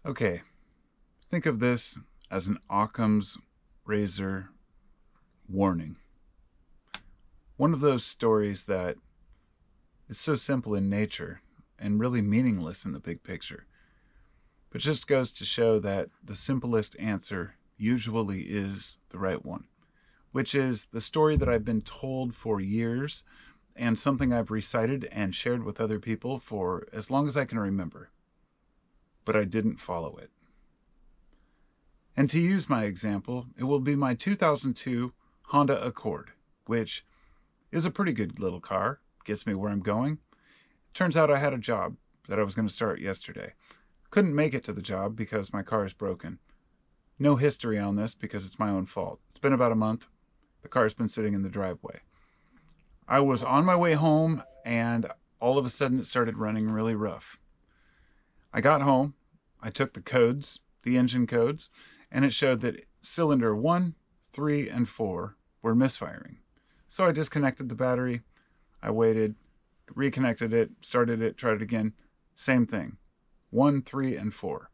Okay, think of this as an Occam's razor warning. One of those stories that is so simple in nature and really meaningless in the big picture, but just goes to show that the simplest answer usually is the right one, which is the story that I've been told for years and something I've recited and shared with other people for as long as I can remember, but I didn't follow it. And to use my example, it will be my 2002 Honda Accord, which is a pretty good little car, gets me where I'm going. Turns out I had a job that I was going to start yesterday. Couldn't make it to the job because my car is broken. No history on this because it's my own fault. It's been about a month. The car's been sitting in the driveway. I was on my way home and all of a sudden it started running really rough. I got home, I took the codes, the engine codes, and it showed that cylinder 1, 3, and 4 were misfiring. So I disconnected the battery, I waited, reconnected it, started it, tried it again. Same thing. 1, 3, and 4.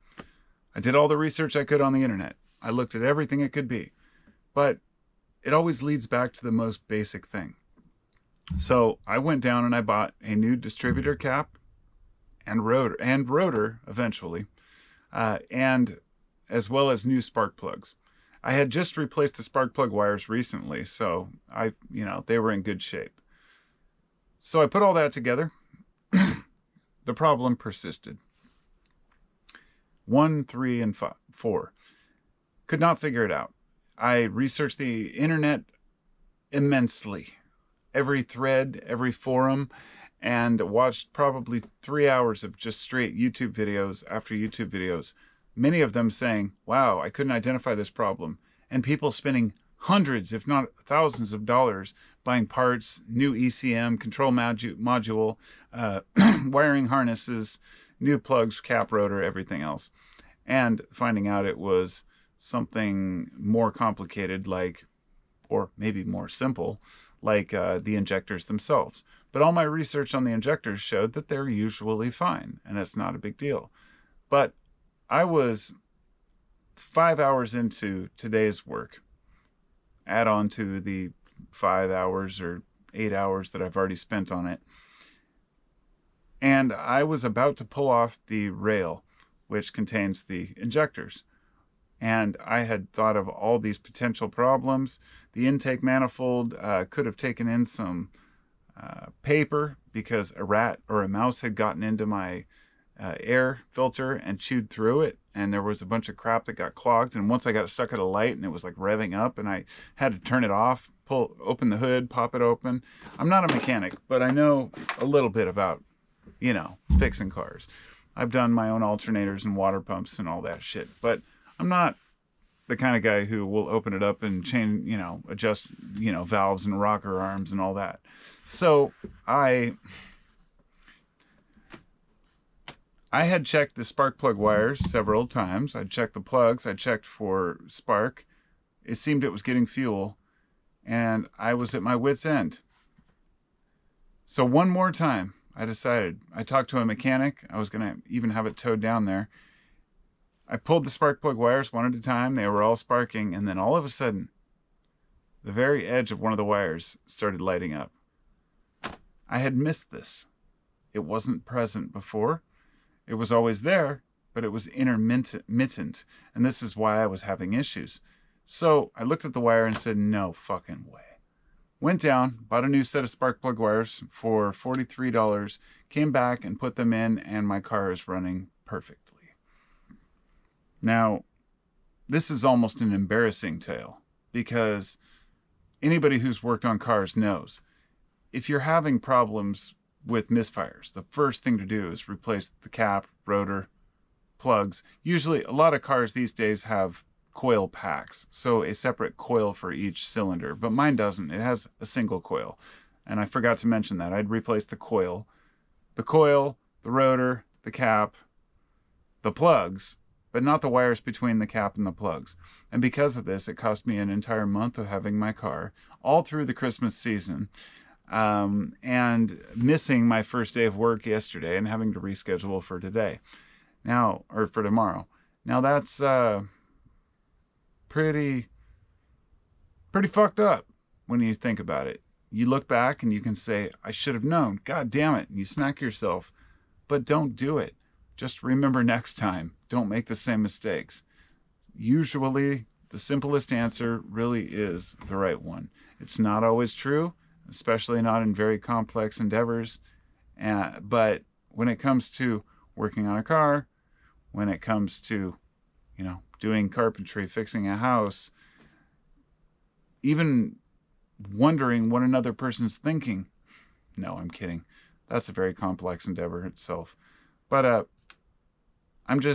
I did all the research I could on the internet. I looked at everything it could be. But it always leads back to the most basic thing. So I went down and I bought a new distributor cap and rotor eventually, and as well as new spark plugs. I had just replaced the spark plug wires recently, so they were in good shape. So I put all that together. The problem persisted. 1, 3, and 4. Could not figure it out. I researched the internet immensely. Every thread, every forum, and watched probably 3 hours of just straight YouTube videos after YouTube videos. Many of them saying, wow, I couldn't identify this problem. And people spending hundreds, if not thousands of dollars buying parts, new ECM, control module, wiring harnesses, new plugs, cap, rotor, everything else. And finding out it was something more complicated or maybe more simple, like the injectors themselves. But all my research on the injectors showed that they're usually fine, and it's not a big deal. But I was 5 hours into today's work, add on to the 5 hours or 8 hours that I've already spent on it. And I was about to pull off the rail, which contains the injectors. And I had thought of all these potential problems. The intake manifold could have taken in some paper because a rat or a mouse had gotten into my air filter and chewed through it, and there was a bunch of crap that got clogged. And once I got stuck at a light and it was like revving up and I had to turn it off, open the hood, pop it open. I'm not a mechanic, but I know a little bit about, fixing cars. I've done my own alternators and water pumps and all that shit, but I'm not the kind of guy who will open it up and change, adjust, valves and rocker arms and all that. So I had checked the spark plug wires several times. I'd checked the plugs. I checked for spark. It seemed it was getting fuel, and I was at my wit's end. So one more time, I decided. I talked to a mechanic. I was going to even have it towed down there. I pulled the spark plug wires one at a time. They were all sparking, and then all of a sudden, the very edge of one of the wires started lighting up. I had missed this. It wasn't present before. It was always there, but it was intermittent, and this is why I was having issues. So I looked at the wire and said, no fucking way. Went down, bought a new set of spark plug wires for $43, came back and put them in, and my car is running perfectly. Now, this is almost an embarrassing tale, because anybody who's worked on cars knows if you're having problems with misfires, the first thing to do is replace the cap, rotor, plugs. Usually, a lot of cars these days have coil packs, so a separate coil for each cylinder, but mine doesn't. It has a single coil, and I forgot to mention that. I'd replace the coil, the rotor, the cap, the plugs, but not the wires between the cap and the plugs. And because of this, it cost me an entire month of having my car all through the Christmas season, and missing my first day of work yesterday and having to reschedule for today. Now, or for tomorrow. Now that's pretty fucked up when you think about it. You look back and you can say, I should have known. God damn it. And you smack yourself. But don't do it. Just remember next time. Don't make the same mistakes. Usually, the simplest answer really is the right one. It's not always true, especially not in very complex endeavors. But when it comes to working on a car, when it comes to, doing carpentry, fixing a house, even wondering what another person's thinking. No, I'm kidding. That's a very complex endeavor itself. But I'm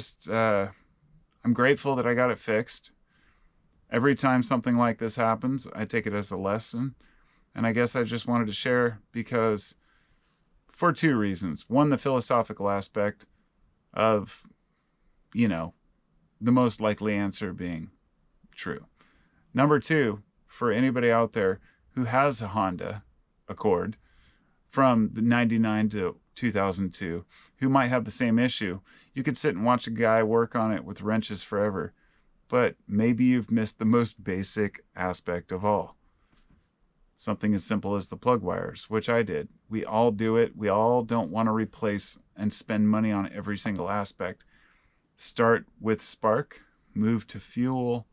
grateful that I got it fixed. Every time something like this happens, I take it as a lesson. And I guess I just wanted to share because for two reasons. One, the philosophical aspect of, the most likely answer being true. Number two, for anybody out there who has a Honda Accord from the 99 to 2002 who might have the same issue, you could sit and watch a guy work on it with wrenches forever. But maybe you've missed the most basic aspect of all. Something as simple as the plug wires, which I did. We all do it. We all don't want to replace and spend money on every single aspect. Start with spark, move to fuel.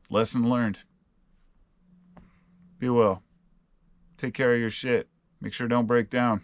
Lesson learned. Be well. Take care of your shit. Make sure it don't break down.